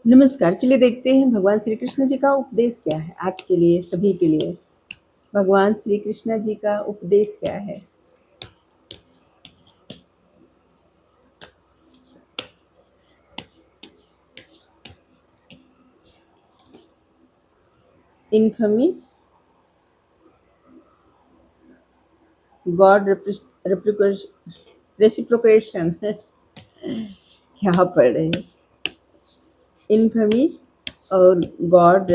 नमस्कार, चलिए देखते हैं भगवान श्री कृष्ण जी का उपदेश क्या है आज के लिए, सभी के लिए। भगवान श्री कृष्ण जी का उपदेश क्या है? इनफमी, गॉड रेसिप्रोकेशन क्या पढ़ रहे हैं? इनफमी और God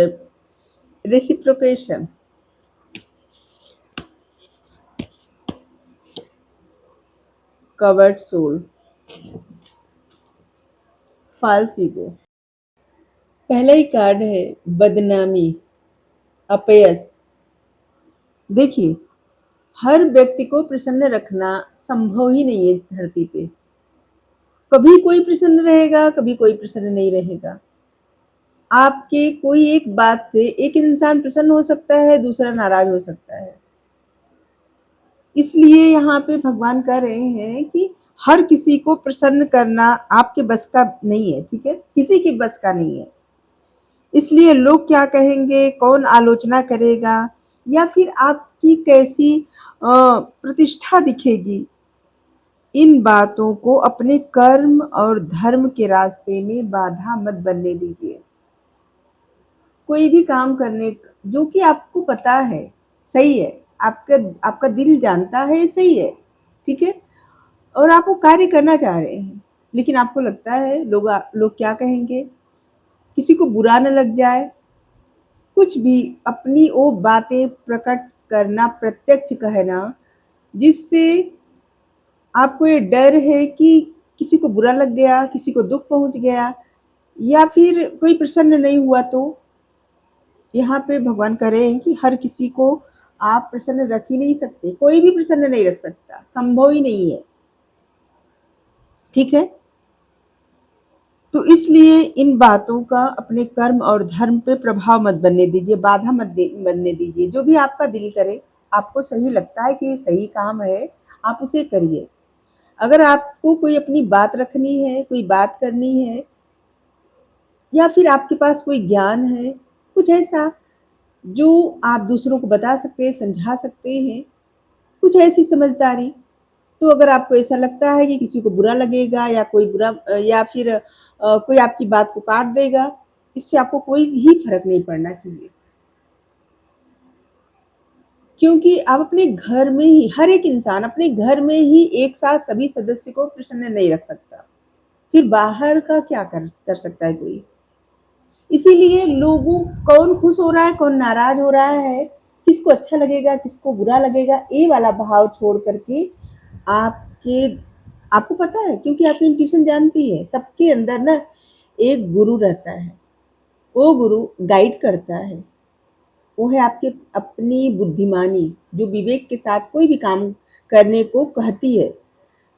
reciprocation. Covered soul, false ego. पहला ही कार्ड है बदनामी, अपयश। देखिए, हर व्यक्ति को प्रसन्न रखना संभव ही नहीं है इस धरती पे। कभी कोई प्रसन्न रहेगा, कभी कोई प्रसन्न नहीं रहेगा। आपके कोई एक बात से एक इंसान प्रसन्न हो सकता है, दूसरा नाराज हो सकता है। इसलिए यहाँ पे भगवान कह रहे हैं कि हर किसी को प्रसन्न करना आपके बस का नहीं है, ठीक है? किसी के बस का नहीं है। इसलिए लोग क्या कहेंगे, कौन आलोचना करेगा, या फिर आपकी कैसी प्रतिष्ठा दिखेगी, इन बातों को अपने कर्म और धर्म के रास्ते में बाधा मत बनने दीजिए। कोई भी काम करने जो कि आपको पता है सही है, आपका आपका दिल जानता है सही है, ठीक है, और आप वो कार्य करना चाह रहे हैं, लेकिन आपको लगता है लोग क्या कहेंगे, किसी को बुरा न लग जाए। कुछ भी अपनी वो बातें प्रकट करना, प्रत्यक्ष कहना, जिससे आपको ये डर है कि किसी को बुरा लग गया, किसी को दुख पहुंच गया, या फिर कोई प्रसन्न नहीं हुआ, तो यहाँ पे भगवान कह रहे हैं कि हर किसी को आप प्रसन्न रख ही नहीं सकते, कोई भी प्रसन्न नहीं रख सकता, संभव ही नहीं है, ठीक है? तो इसलिए इन बातों का अपने कर्म और धर्म पे प्रभाव मत बनने दीजिए, बाधा बनने दीजिए। जो भी आपका दिल करे, आपको सही लगता है कि ये सही काम है, आप उसे करिए। अगर आपको कोई अपनी बात रखनी है, कोई बात करनी है, या फिर आपके पास कोई ज्ञान है, कुछ ऐसा जो आप दूसरों को बता सकते हैं, समझा सकते हैं, कुछ ऐसी समझदारी, तो अगर आपको ऐसा लगता है कि किसी को बुरा लगेगा, या कोई बुरा या फिर कोई आपकी बात को काट देगा, इससे आपको कोई ही फर्क नहीं पड़ना चाहिए। क्योंकि आप अपने घर में ही, हर एक इंसान अपने घर में ही एक साथ सभी सदस्य को प्रसन्न नहीं रख सकता, फिर बाहर का क्या कर सकता है कोई? इसीलिए लोगों, कौन खुश हो रहा है, कौन नाराज हो रहा है, किसको अच्छा लगेगा, किसको बुरा लगेगा, ये वाला भाव छोड़ करके आपके आपको पता है, क्योंकि आपकी इंट्यूशन जानती है, सबके अंदर ना एक गुरु रहता है। वो गुरु गाइड करता है, वो है आपके अपनी बुद्धिमानी, जो विवेक के साथ कोई भी काम करने को कहती है।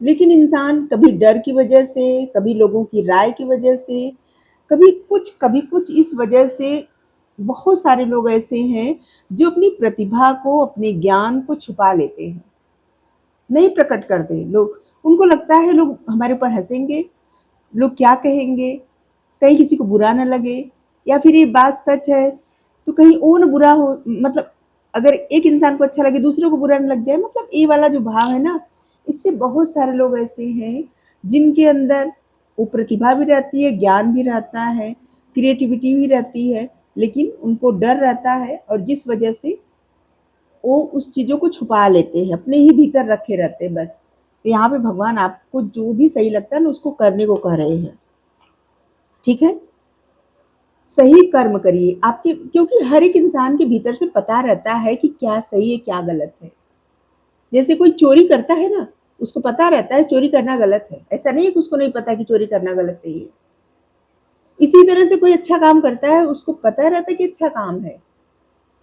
लेकिन इंसान कभी डर की वजह से, कभी लोगों की राय की वजह से, कभी कुछ इस वजह से, बहुत सारे लोग ऐसे हैं जो अपनी प्रतिभा को, अपने ज्ञान को छुपा लेते हैं, नहीं प्रकट करते लोग। उनको लगता है लोग हमारे ऊपर हंसेंगे, लोग क्या कहेंगे, कहीं किसी को बुरा ना लगे, या फिर ये बात सच है तो कहीं वो ना बुरा हो, मतलब अगर एक इंसान को अच्छा लगे, दूसरे को बुरा ना लग जाए, मतलब ये वाला जो भाव है ना, इससे बहुत सारे लोग ऐसे हैं जिनके अंदर वो प्रतिभा भी रहती है, ज्ञान भी रहता है, क्रिएटिविटी भी रहती है, लेकिन उनको डर रहता है, और जिस वजह से वो उस चीज़ों को छुपा लेते हैं, अपने ही भीतर रखे रहते हैं बस। तो यहाँ पे भगवान आपको जो भी सही लगता है ना, उसको करने को कह रहे हैं, ठीक है? सही कर्म करिए, आपके, क्योंकि हर एक इंसान के भीतर से पता रहता है कि क्या सही है, क्या गलत है। जैसे कोई चोरी करता है ना, उसको पता रहता है चोरी करना गलत है, ऐसा नहीं है कि उसको नहीं पता कि चोरी करना गलत नहीं है। इसी तरह से कोई अच्छा काम करता है, उसको पता रहता है कि अच्छा काम है,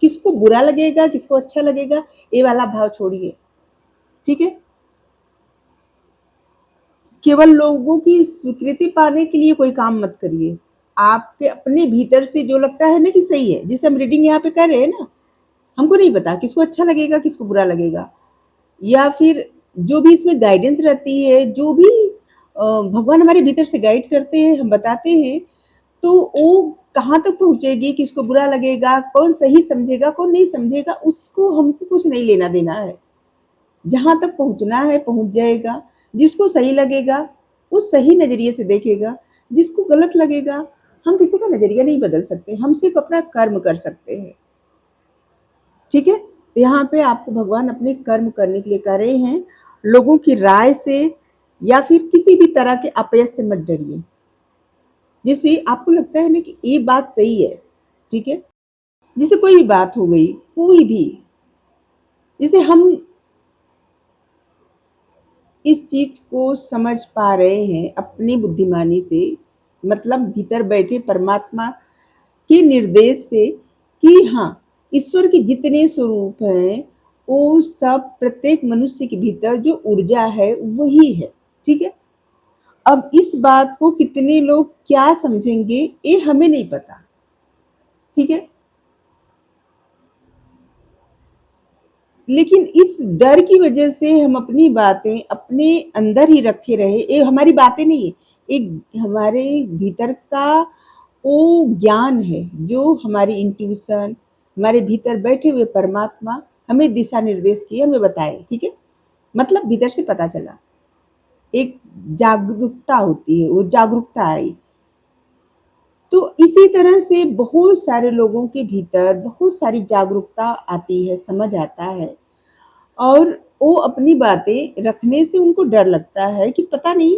किसको बुरा लगेगा, किसको अच्छा लगेगा, ये वाला भाव छोड़िए, ठीक है? केवल लोगों की स्वीकृति पाने के लिए कोई काम मत करिए। आपके अपने भीतर से जो लगता है ना कि सही है, जैसे हम रीडिंग यहाँ पे कर रहे हैं ना, हमको नहीं पता किसको अच्छा लगेगा, किसको बुरा लगेगा, या फिर जो भी इसमें गाइडेंस रहती है, जो भी भगवान हमारे भीतर से गाइड करते हैं, हम बताते हैं, तो वो कहाँ तक पहुँचेगी, किसको बुरा लगेगा, कौन सही समझेगा, कौन नहीं समझेगा, उसको हमको कुछ नहीं लेना देना है। जहाँ तक पहुँचना है पहुँच जाएगा, जिसको सही लगेगा वो सही नज़रिए से देखेगा, जिसको गलत लगेगा हम किसी का नज़रिया नहीं बदल सकते, हम सिर्फ़ अपना कर्म कर सकते हैं। ठीक है? तो यहाँ पे आपको भगवान अपने कर्म करने के लिए कह रहे हैं, लोगों की राय से या फिर किसी भी तरह के अपयश से मत डरिए। जैसे आपको लगता है ना कि ये बात सही है, ठीक है? जैसे कोई भी बात हो गई, कोई भी, जैसे हम इस चीज़ को समझ पा रहे हैं अपनी बुद्धिमानी से, मतलब भीतर बैठे परमात्मा के निर्देश से कि हाँ, ईश्वर के जितने स्वरूप हैं, वो सब प्रत्येक मनुष्य के भीतर जो ऊर्जा है वही है, ठीक है? अब इस बात को कितने लोग क्या समझेंगे ये हमें नहीं पता, ठीक है? लेकिन इस डर की वजह से हम अपनी बातें अपने अंदर ही रखे रहे, ये हमारी बातें नहीं है, एक हमारे भीतर का वो ज्ञान है जो हमारी इंट्यूशन, हमारे भीतर बैठे हुए परमात्मा हमें दिशा निर्देश किए, हमें बताए, ठीक है? मतलब भीतर से पता चला, एक जागरूकता होती है, वो जागरूकता आई। तो इसी तरह से बहुत सारे लोगों के भीतर बहुत सारी जागरूकता आती है, समझ आता है, और वो अपनी बातें रखने से उनको डर लगता है कि पता नहीं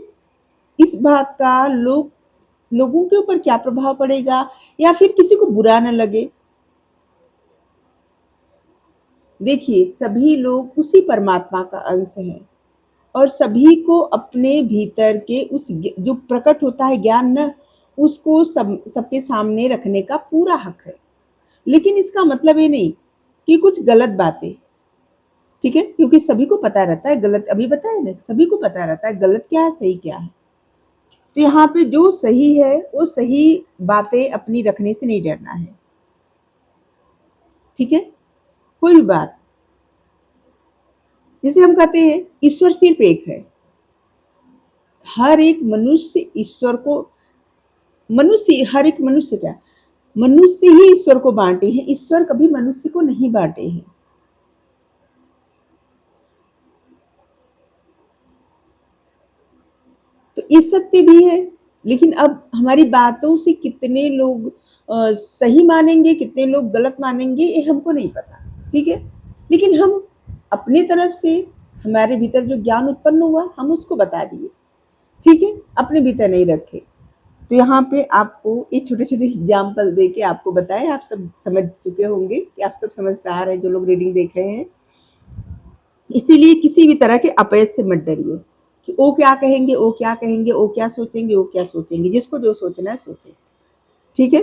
इस बात का लोगों के ऊपर क्या प्रभाव पड़ेगा या फिर किसी को बुरा न लगे। देखिए, सभी लोग उसी परमात्मा का अंश हैं और सभी को अपने भीतर के उस जो प्रकट होता है ज्ञान न, उसको सबके सामने रखने का पूरा हक है। लेकिन इसका मतलब ये नहीं कि कुछ गलत बातें, ठीक है? क्योंकि सभी को पता रहता है गलत, अभी बताया ना, सभी को पता रहता है गलत क्या है सही क्या है। तो यहाँ पे जो सही है वो सही बातें अपनी रखने से नहीं डरना है, ठीक है? कोई भी बात, जैसे हम कहते हैं ईश्वर सिर्फ एक है, हर एक मनुष्य ईश्वर को, मनुष्य, हर एक मनुष्य क्या, मनुष्य ही ईश्वर को बांटे हैं, ईश्वर कभी मनुष्य को नहीं बांटे हैं। तो ये सत्य भी है, लेकिन अब हमारी बातों से कितने लोग सही मानेंगे, कितने लोग गलत मानेंगे, ये हमको नहीं पता, ठीक है? लेकिन हम अपनी तरफ से हमारे भीतर जो ज्ञान उत्पन्न हुआ हम उसको बता दिए, ठीक है? अपने भीतर नहीं रखे। तो यहाँ पे आपको ये छोटे-छोटे एग्जाम्पल देके आपको बताएँ, आप सब समझ चुके होंगे कि आप सब समझदार हैं जो लोग रीडिंग देख रहे हैं। इसीलिए किसी भी तरह के अपयश से मत डरिए कि वो क्या कहेंगे, वो क्या कहेंगे, वो क्या सोचेंगे, वो क्या सोचेंगे, जिसको जो सोचना है सोचे, ठीक है?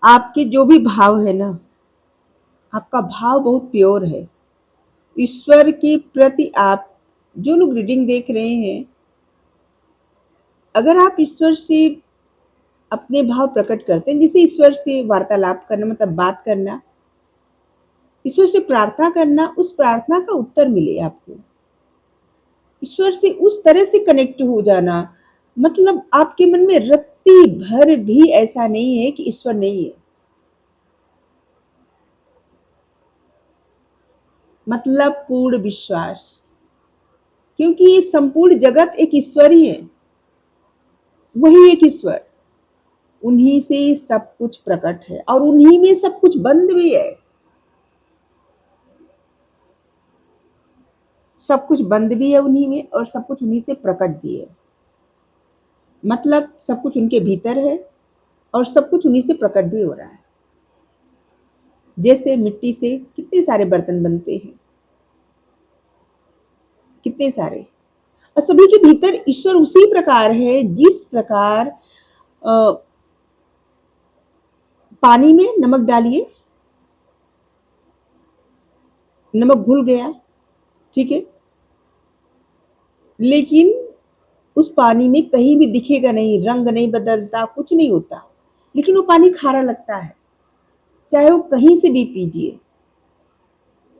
आपके जो भी भाव है ना, आपका भाव बहुत प्योर है। ईश्वर के प्रति आप जो लोग रीडिंग देख रहे हैं, अगर आप ईश्वर से अपने भाव प्रकट करते हैं, जैसे ईश्वर से वार्तालाप करना मतलब बात करना, ईश्वर से प्रार्थना करना, उस प्रार्थना का उत्तर मिले आपको, ईश्वर से उस तरह से कनेक्ट हो जाना, मतलब आपके मन में रत्ती भर भी ऐसा नहीं है कि ईश्वर नहीं है, मतलब पूर्ण विश्वास, क्योंकि ये संपूर्ण जगत एक ईश्वर ही है, वही एक ईश्वर, उन्हीं से सब कुछ प्रकट है और उन्हीं में सब कुछ बंद भी है, सब कुछ बंद भी है उन्हीं में और सब कुछ उन्हीं से प्रकट भी है, मतलब सब कुछ उनके भीतर है और सब कुछ उन्हीं से प्रकट भी हो रहा है। जैसे मिट्टी से कितने सारे बर्तन बनते हैं, कितने सारे, और सभी के भीतर ईश्वर उसी प्रकार है जिस प्रकार पानी में नमक डालिए, नमक घुल गया, ठीक है, लेकिन उस पानी में कहीं भी दिखेगा नहीं, रंग नहीं बदलता, कुछ नहीं होता, लेकिन वो पानी खारा लगता है, चाहे वो कहीं से भी पीजिए।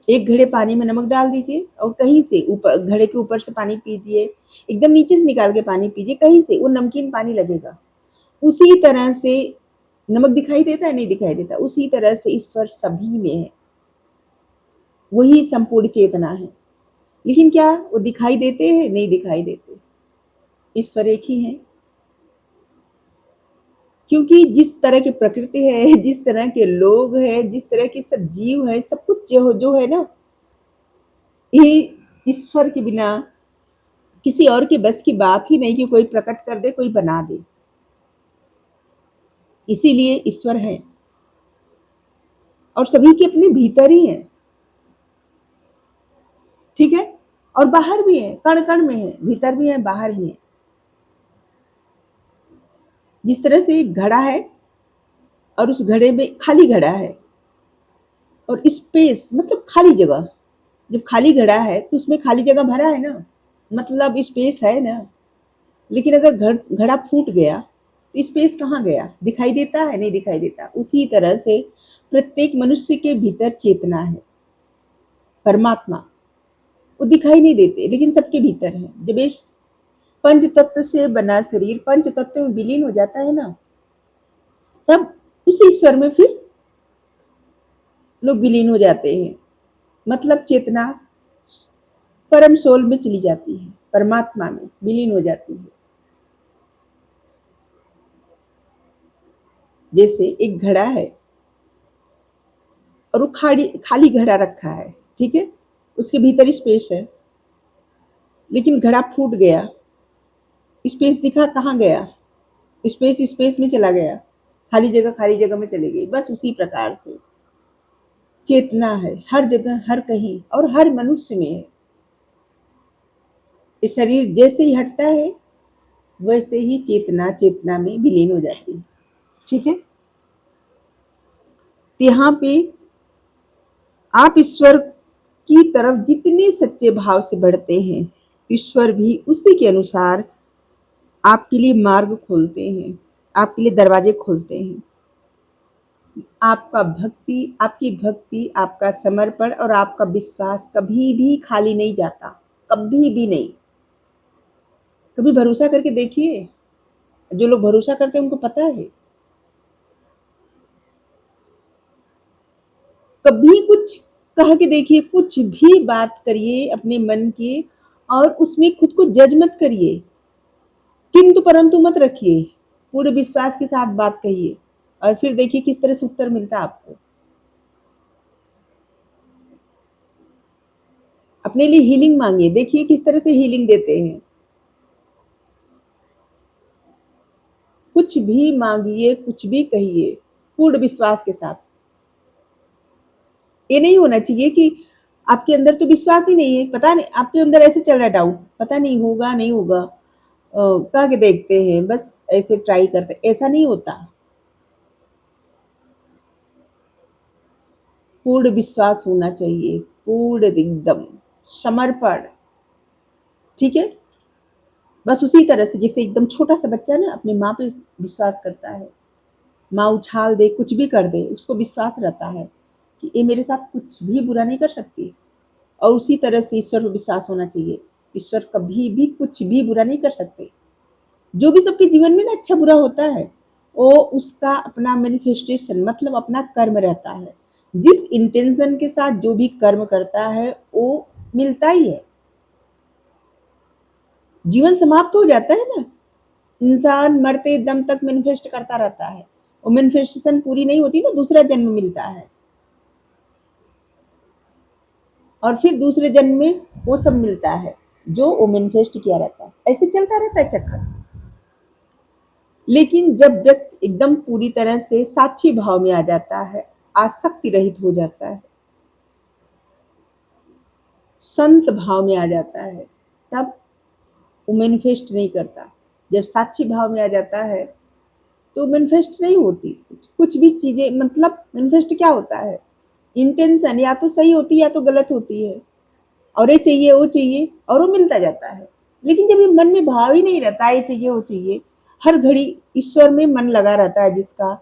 एक घड़े पानी में नमक डाल दीजिए और कहीं से ऊपर, घड़े के ऊपर से पानी पीजिए, एकदम नीचे से निकाल के पानी पीजिए, कहीं से वो नमकीन पानी लगेगा, उसी तरह से नमक दिखाई देता है, नहीं दिखाई देता, उसी तरह से ईश्वर सभी में है, वही संपूर्ण चेतना है। लेकिन क्या वो दिखाई देते हैं? नहीं दिखाई देते। ईश्वर एक ही है, क्योंकि जिस तरह की प्रकृति है, जिस तरह के लोग हैं, जिस तरह के सब जीव है, सब कुछ जो है ना, ये ईश्वर के बिना किसी और के बस की बात ही नहीं कि कोई प्रकट कर दे, कोई बना दे। इसीलिए ईश्वर है और सभी के अपने भीतर ही है, ठीक है, और बाहर भी है, कण कण में है, भीतर भी है, बाहर भी है। जिस तरह से एक घड़ा है और उस घड़े में खाली घड़ा है और स्पेस मतलब खाली जगह, जब खाली घड़ा है तो उसमें खाली जगह भरा है ना, मतलब स्पेस है ना। लेकिन अगर घड़ा फूट गया तो स्पेस कहाँ गया? दिखाई देता है? नहीं दिखाई देता। उसी तरह से प्रत्येक मनुष्य के भीतर चेतना है, परमात्मा, वो दिखाई नहीं देते लेकिन सबके भीतर है। जब इस पंच तत्व से बना शरीर पंच तत्व में विलीन हो जाता है ना, तब उस ईश्वर में फिर लोग विलीन हो जाते हैं, मतलब चेतना परम सोल में चली जाती है, परमात्मा में विलीन हो जाती है। जैसे एक घड़ा है और वो खाली खाली घड़ा रखा है, ठीक है, उसके भीतर स्पेस है, लेकिन घड़ा फूट गया, स्पेस दिखा कहाँ गया? स्पेस स्पेस में चला गया, खाली जगह में चली गई। बस उसी प्रकार से चेतना है हर जगह, हर कहीं और हर मनुष्य में है। ये शरीर जैसे ही हटता है वैसे ही चेतना चेतना में विलीन हो जाती है, ठीक है। तो यहाँ पे आप ईश्वर की तरफ जितने सच्चे भाव से बढ़ते हैं, ईश्वर भी उसी के अनुसार आपके लिए मार्ग खोलते हैं, आपके लिए दरवाजे खोलते हैं। आपकी भक्ति, आपका समर्पण और आपका विश्वास कभी भी खाली नहीं जाता, कभी भी नहीं। कभी भरोसा करके देखिए, जो लोग भरोसा करते हैं उनको पता है। कभी कुछ कह के देखिए, कुछ भी बात करिए अपने मन की और उसमें खुद को जज मत करिए, किंतु परंतु मत रखिए, पूरे विश्वास के साथ बात कहिए और फिर देखिए किस तरह से उत्तर मिलता है आपको। अपने लिए हीलिंग मांगिए, देखिए किस तरह से हीलिंग देते हैं। कुछ भी मांगिए, कुछ भी कहिए पूर्ण विश्वास के साथ। ये नहीं होना चाहिए कि आपके अंदर तो विश्वास ही नहीं है, पता नहीं आपके अंदर ऐसे चल रहा है डाउट, पता नहीं होगा नहीं होगा, कह के देखते हैं, बस ऐसे ट्राई करते, ऐसा नहीं होता। पूर्ण विश्वास होना चाहिए, पूर्ण एकदम समर्पण, ठीक है। बस उसी तरह से जैसे एकदम छोटा सा बच्चा ना अपनी माँ पे विश्वास करता है, माँ उछाल दे कुछ भी कर दे उसको विश्वास रहता है कि ये मेरे साथ कुछ भी बुरा नहीं कर सकती। और उसी तरह से ईश्वर पर विश्वास होना चाहिए, ईश्वर कभी भी कुछ भी बुरा नहीं कर सकते। जो भी सबके जीवन में ना अच्छा बुरा होता है वो उसका अपना मैनिफेस्टेशन मतलब अपना कर्म रहता है। जिस इंटेंशन के साथ जो भी कर्म करता है वो मिलता ही है। जीवन समाप्त हो जाता है ना, इंसान मरते दम तक मैनिफेस्ट करता रहता है, वो मैनिफेस्टेशन पूरी नहीं होती ना, दूसरा जन्म मिलता है और फिर दूसरे जन्म में वो सब मिलता है जो वो मैनिफेस्ट किया रहता है, ऐसे चलता रहता है चक्कर। लेकिन जब व्यक्ति एकदम पूरी तरह से साक्षी भाव में आ जाता है, आसक्ति रहित हो जाता है, संत भाव में आ जाता है, तब वो मैनिफेस्ट नहीं करता। जब साक्षी भाव में आ जाता है तो मैनिफेस्ट नहीं होती कुछ भी चीजें, मतलब मैनिफेस्ट क्या होता है? इंटेंशन या तो सही होती है या तो गलत होती है, और ये चाहिए वो चाहिए और वो मिलता जाता है। लेकिन जब ये मन में भाव ही नहीं रहता ये चाहिए वो चाहिए, हर घड़ी ईश्वर में मन लगा रहता है जिसका,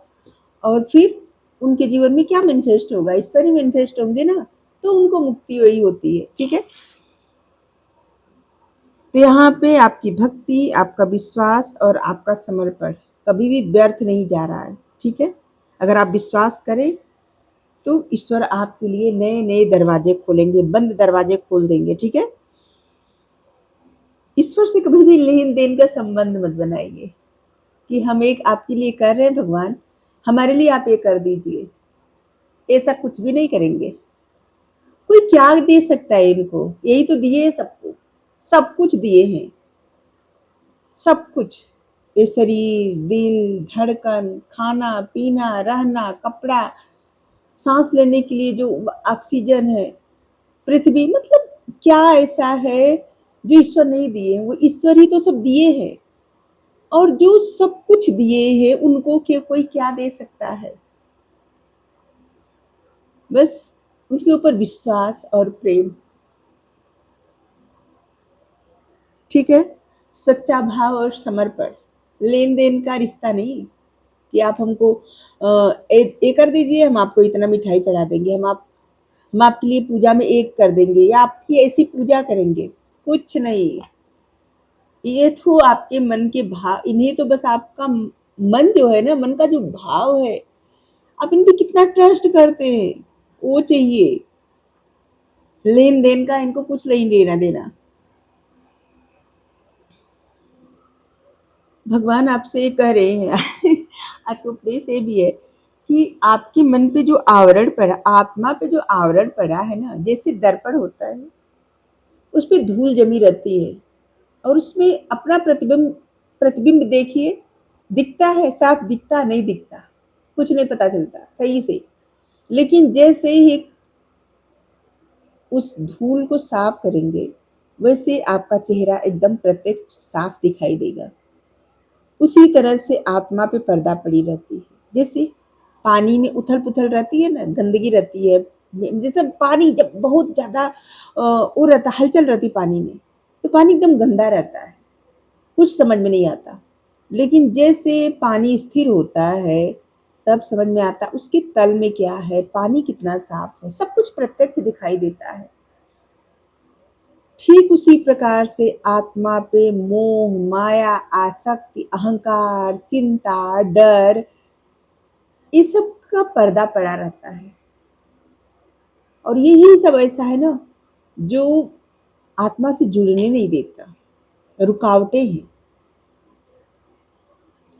और फिर उनके जीवन में क्या मैनिफेस्ट होगा? ईश्वर ही मैनिफेस्ट होंगे ना, तो उनको मुक्ति वही होती है, ठीक है। तो यहाँ पे आपकी भक्ति, आपका विश्वास और आपका समर्पण कभी भी व्यर्थ नहीं जा रहा है। ठीक है? अगर आप विश्वास करें तो ईश्वर आपके लिए नए-नए दरवाजे खोलेंगे, बंद दरवाजे खोल देंगे। ठीक है? ईश्वर से कभी भी लेन-देन का संबंध मत बनाइए कि हम एक आपके लिए कर रहे हैं भगवान, हमारे लिए आप ये कर दीजिए। ऐसा कुछ भी नहीं करेंगे। कोई क्या दे सकता है इनको? यही तो दिए हैं सबको। सब कुछ दिए हैं, सब कुछ। ये शरीर, दिल, धड़कन, खाना-पीना, रहना, कपड़ा, साँस लेने के लिए जो ऑक्सीजन है, पृथ्वी, मतलब क्या ऐसा है जो ईश्वर नहीं दिए? वो ईश्वर ही तो सब दिए हैं। और जो सब कुछ दिए हैं उनको कोई क्या दे सकता है? बस उनके ऊपर विश्वास और प्रेम। ठीक है? सच्चा भाव और समर्पण, लेन देन का रिश्ता नहीं कि आप हमको ये कर दीजिए, हम आपको इतना मिठाई चढ़ा देंगे, हम आपके लिए पूजा में एक कर देंगे या आपकी ऐसी पूजा करेंगे। कुछ नहीं। ये तो आपके मन के भाव, इन्हें तो बस आपका मन जो है ना, मन का जो भाव है, आप इन पे कितना ट्रस्ट करते हैं, वो चाहिए। लेन देन का इनको कुछ नहीं लेना देना। भगवान आपसे ये कह रहे हैं आज का उपदेश ये भी है कि आपके मन पे जो आवरण पड़ा, आत्मा पे जो आवरण पड़ा है ना, जैसे दर्पण होता है, उस पे धूल जमी रहती है और उसमें अपना प्रतिबिंब प्रतिबिंब देखिए, दिखता है, साफ दिखता नहीं दिखता, कुछ नहीं पता चलता सही से। लेकिन जैसे ही उस धूल को साफ करेंगे, वैसे आपका चेहरा एकदम प्रत्यक्ष साफ दिखाई देगा। उसी तरह से आत्मा पे पर्दा पड़ी रहती है। जैसे पानी में उथल-पुथल रहती है ना, गंदगी रहती है। जैसे पानी जब बहुत ज़्यादा वो रहता है, हलचल रहती है पानी में, तो पानी एकदम गंदा रहता है, कुछ समझ में नहीं आता। लेकिन जैसे पानी स्थिर होता है, तब समझ में आता है उसके तल में क्या है, पानी कितना साफ है, सब कुछ प्रत्यक्ष दिखाई देता है। ठीक उसी प्रकार से आत्मा पे मोह, माया, आसक्ति, अहंकार, चिंता, डर, ये सब का पर्दा पड़ा रहता है। और यही सब ऐसा है ना जो आत्मा से जुड़ने नहीं देता, रुकावटें हैं।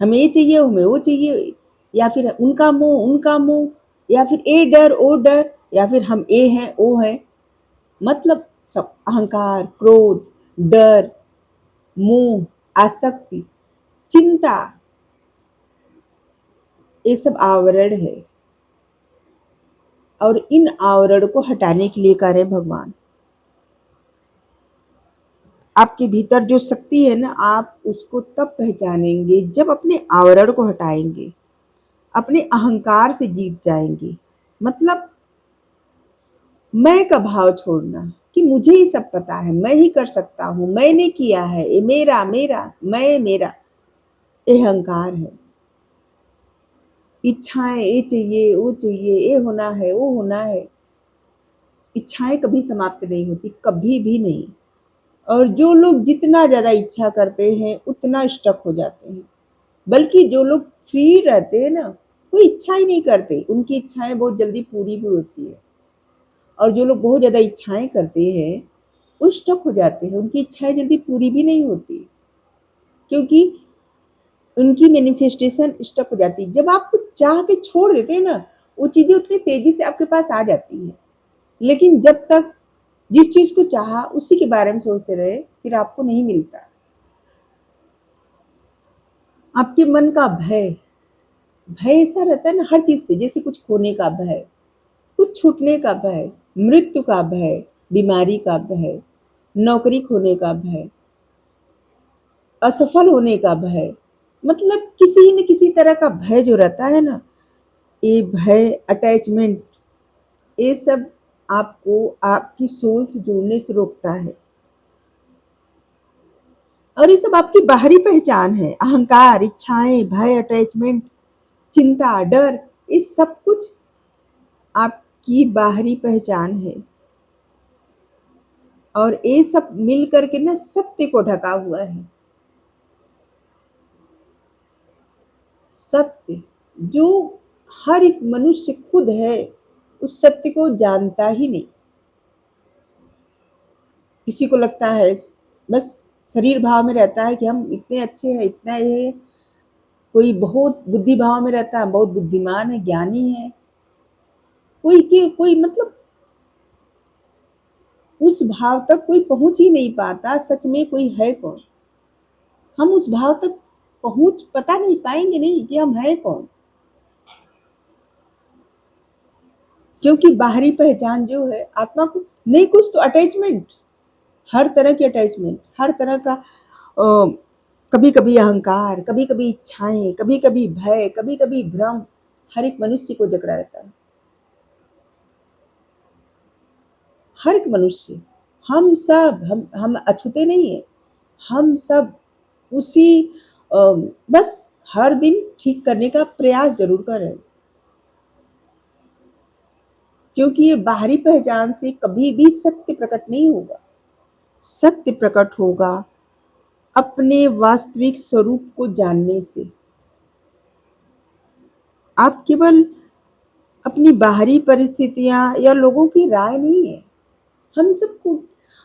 हमें ये चाहिए, हमें वो चाहिए, या फिर उनका मोह, या फिर ये डर, वो डर, या फिर हम ये हैं, वो हैं। मतलब सब अहंकार, क्रोध, डर, मोह, आसक्ति, चिंता, ये सब आवरण है। और इन आवरण को हटाने के लिए कह रहे भगवान, आपके भीतर जो शक्ति है ना, आप उसको तब पहचानेंगे जब अपने आवरण को हटाएंगे, अपने अहंकार से जीत जाएंगे। मतलब मैं का भाव छोड़ना कि मुझे ही सब पता है, मैं ही कर सकता हूँ, मैंने किया है, ये मेरा मेरा मैं मेरा, ये अहंकार है। इच्छाएं, ये चाहिए, वो चाहिए, ये होना है, वो होना है। इच्छाएं कभी समाप्त नहीं होती, कभी भी नहीं। और जो लोग जितना ज़्यादा इच्छा करते हैं उतना स्टक हो जाते हैं। बल्कि जो लोग फ्री रहते हैं ना, वो इच्छा ही नहीं करते, उनकी इच्छाएं बहुत जल्दी पूरी भी होती है। और जो लोग बहुत ज़्यादा इच्छाएं करते हैं वो स्टक हो जाते हैं, उनकी इच्छाएं जल्दी पूरी भी नहीं होती, क्योंकि उनकी मैनिफेस्टेशन स्टक हो जाती है। जब आप कुछ चाह के छोड़ देते हैं ना, वो चीज़ें उतनी तेज़ी से आपके पास आ जाती है। लेकिन जब तक जिस चीज़ को चाहा उसी के बारे में सोचते रहे, फिर आपको नहीं मिलता। आपके मन का भय, भय ऐसा रहता है ना हर चीज़ से, जैसे कुछ खोने का भय, कुछ छूटने का भय, मृत्यु का भय, बीमारी का भय, नौकरी खोने का भय, असफल होने का भय, मतलब किसी न किसी तरह का भय जो रहता है ना, ये भय, अटैचमेंट, ये सब आपको आपकी सोल से जुड़ने से रोकता है। और ये सब आपकी बाहरी पहचान है, अहंकार, इच्छाएं, भय, अटैचमेंट, चिंता, डर, ये सब कुछ आपकी बाहरी पहचान है। और ये सब मिल करके ना सत्य को ढका हुआ है। सत्य जो हर एक मनुष्य खुद है, उस सत्य को जानता ही नहीं। किसी को लगता है बस शरीर भाव में रहता है कि हम इतने अच्छे हैं, इतना ये है। कोई बहुत बुद्धि भाव में रहता है, बहुत बुद्धिमान है, ज्ञानी है। कोई मतलब उस भाव तक कोई पहुंच ही नहीं पाता। सच में कोई है कौन? हम उस भाव तक पहुंच पता नहीं पाएंगे नहीं कि हम है कौन। क्योंकि बाहरी पहचान जो है आत्मा को नहीं, कुछ तो अटैचमेंट, हर तरह की अटैचमेंट, हर तरह का कभी कभी अहंकार, कभी कभी इच्छाएं, कभी कभी भय, कभी कभी भ्रम हर एक मनुष्य को जकड़ा रहता है। हर एक मनुष्य, हम सब, हम अछूते नहीं है। हम सब उसी अ, बस हर दिन ठीक करने का प्रयास जरूर करें। क्योंकि ये बाहरी पहचान से कभी भी सत्य प्रकट नहीं होगा। सत्य प्रकट होगा अपने वास्तविक स्वरूप को जानने से। आप केवल अपनी बाहरी परिस्थितियां या लोगों की राय नहीं है। हम सबको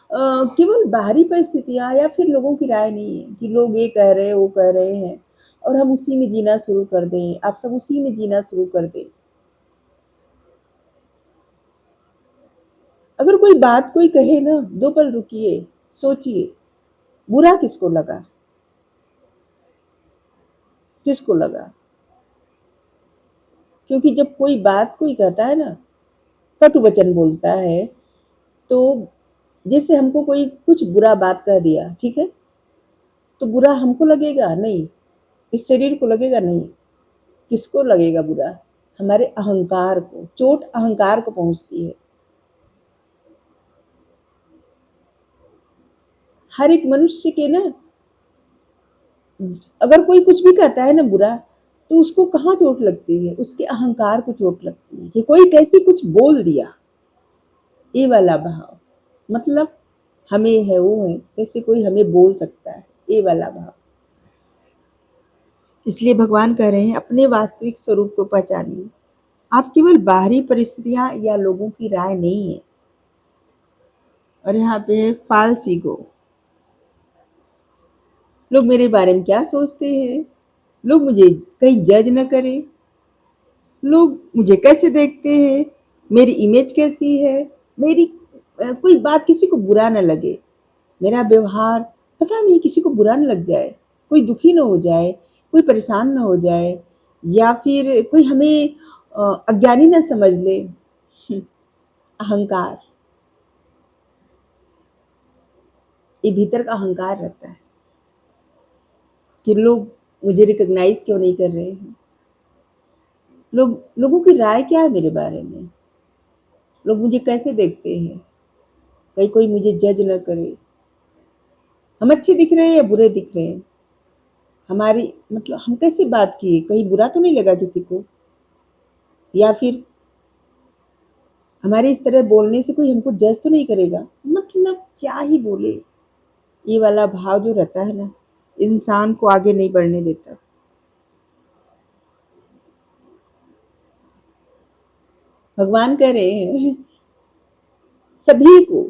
केवल बाहरी परिस्थितियां या फिर लोगों की राय नहीं है कि लोग ये कह रहे हैं, वो कह रहे हैं, और हम उसी में जीना शुरू कर दें। आप सब उसी में जीना शुरू कर दें। अगर कोई बात कोई कहे ना, दो पल रुकिए, सोचिए, बुरा किसको लगा? किसको लगा? क्योंकि जब कोई बात कोई कहता है ना, कटु वचन बोलता है, तो जैसे हमको कोई कुछ बुरा बात कह दिया, ठीक है, तो बुरा हमको लगेगा नहीं, इस शरीर को लगेगा नहीं। किसको लगेगा बुरा? हमारे अहंकार को। चोट अहंकार को पहुंचती है। हर एक मनुष्य के ना, अगर कोई कुछ भी कहता है ना बुरा, तो उसको कहाँ चोट लगती है? उसके अहंकार को चोट लगती है कि कोई कैसे कुछ बोल दिया। ये वाला भाव, मतलब हमें है, वो है, कैसे कोई हमें बोल सकता है, ये वाला भाव। इसलिए भगवान कह रहे हैं अपने वास्तविक स्वरूप को पहचानिए। आप केवल बाहरी परिस्थितियां या लोगों की राय नहीं है। और यहाँ पे है फाल्स ईगो। लोग मेरे बारे में क्या सोचते हैं? लोग मुझे कहीं जज न करें। लोग मुझे कैसे देखते हैं? मेरी इमेज कैसी है? मेरी कोई बात किसी को बुरा न लगे। मेरा व्यवहार पता नहीं किसी को बुरा न लग जाए, कोई दुखी न हो जाए, कोई परेशान न हो जाए, या फिर कोई हमें अज्ञानी न समझ ले। अहंकार, ये भीतर का अहंकार रहता है कि लोग मुझे रिकॉग्नाइज क्यों नहीं कर रहे हैं। लोगों की राय क्या है मेरे बारे में? लोग मुझे कैसे देखते हैं? कहीं कोई मुझे जज न करे। हम अच्छे दिख रहे हैं या बुरे दिख रहे हैं? हमारी मतलब हम कैसे बात किए, कहीं बुरा तो नहीं लगा किसी को? या फिर हमारे इस तरह बोलने से कोई हमको जज तो नहीं करेगा? मतलब क्या ही बोले। ये वाला भाव जो रहता है ना, इंसान को आगे नहीं बढ़ने देता। भगवान कह रहे हैं सभी को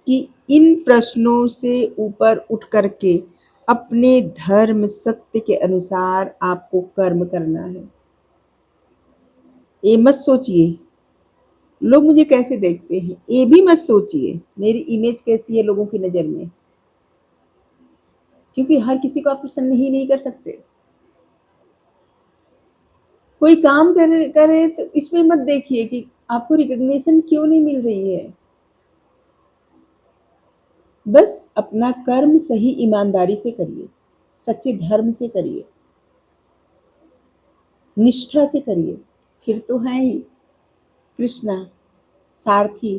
कि इन प्रश्नों से ऊपर उठ करके अपने धर्म सत्य के अनुसार आपको कर्म करना है। ये मत सोचिए लोग मुझे कैसे देखते हैं, ये भी मत सोचिए मेरी इमेज कैसी है लोगों की नजर में। क्योंकि हर किसी को आप प्रसन्न ही नहीं कर सकते। कोई काम कर रहे तो इसमें मत देखिए कि आपको रिकॉग्निशन क्यों नहीं मिल रही है। बस अपना कर्म सही ईमानदारी से करिए, सच्चे धर्म से करिए, निष्ठा से करिए। फिर तो है ही कृष्णा सारथी।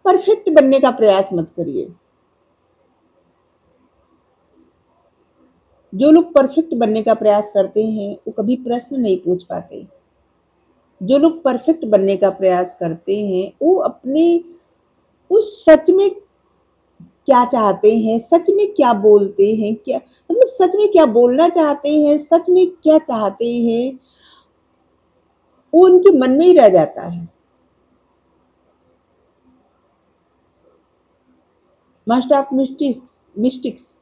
परफेक्ट बनने का प्रयास मत करिए। जो लोग परफेक्ट बनने का प्रयास करते हैं वो कभी प्रश्न नहीं पूछ पाते। जो लोग परफेक्ट बनने का प्रयास करते हैं वो अपने उस सच में क्या चाहते हैं, सच में क्या बोलते हैं, क्या मतलब सच में क्या बोलना चाहते हैं, सच में क्या चाहते हैं, वो उनके मन में ही रह जाता है। Master of mystics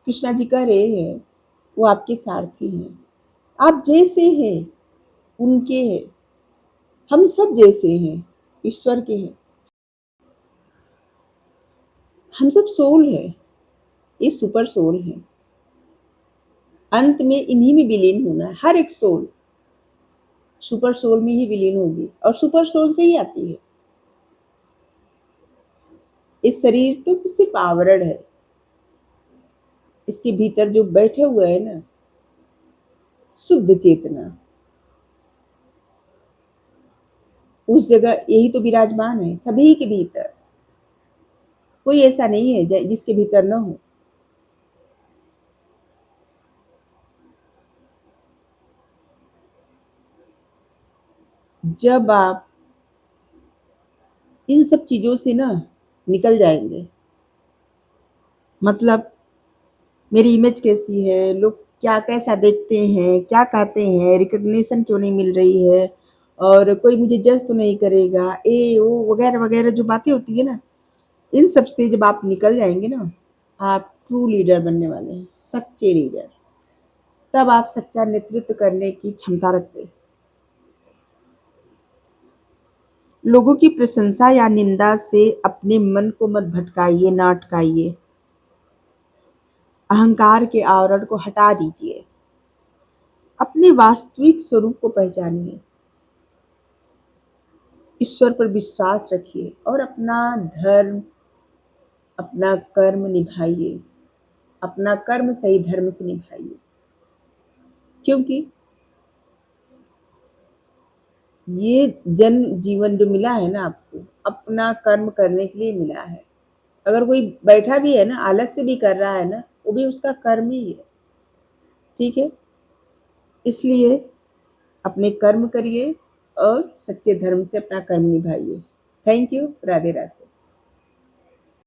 Krishna ji कह रहे हैं, वो आपके सारथी हैं। आप जैसे हैं उनके हैं, हम सब जैसे हैं, ईश्वर के हैं। हम सब सोल है, ये सुपर सोल है। अंत में इन्हीं में विलीन होना है। हर एक सोल सुपर सोल में ही विलीन होगी और सुपर सोल से ही आती है। इस शरीर तो सिर्फ आवरण है। इसके भीतर जो बैठे हुए है ना, शुद्ध चेतना, उस जगह यही तो विराजमान है सभी के भीतर। कोई ऐसा नहीं है जिसके भीतर न हो। जब आप इन सब चीजों से ना निकल जाएंगे, मतलब मेरी इमेज कैसी है, लोग क्या कैसा देखते हैं, क्या कहते हैं, रिकग्निशन क्यों नहीं मिल रही है, और कोई मुझे जज तो नहीं करेगा, ए वो वगैरह वगैरह जो बातें होती है ना, इन सब से जब आप निकल जाएंगे ना, आप ट्रू लीडर बनने वाले हैं, सच्चे लीडर। तब आप सच्चा नेतृत्व करने की क्षमता रखते हैं। लोगों की प्रशंसा या निंदा से अपने मन को मत भटकाइए, ना अटकाइए। अहंकार के आवरण को हटा दीजिए। अपने वास्तविक स्वरूप को पहचानिए। ईश्वर पर विश्वास रखिए और अपना धर्म, अपना कर्म निभाइए। अपना कर्म सही धर्म से निभाइए, क्योंकि ये जन्म जीवन जो मिला है ना आपको, अपना कर्म करने के लिए मिला है। अगर कोई बैठा भी है ना, आलस से भी कर रहा है ना, वो भी उसका कर्म ही है। ठीक है, इसलिए अपने कर्म करिए और सच्चे धर्म से अपना कर्म निभाइए। Thank you. राधे राधे।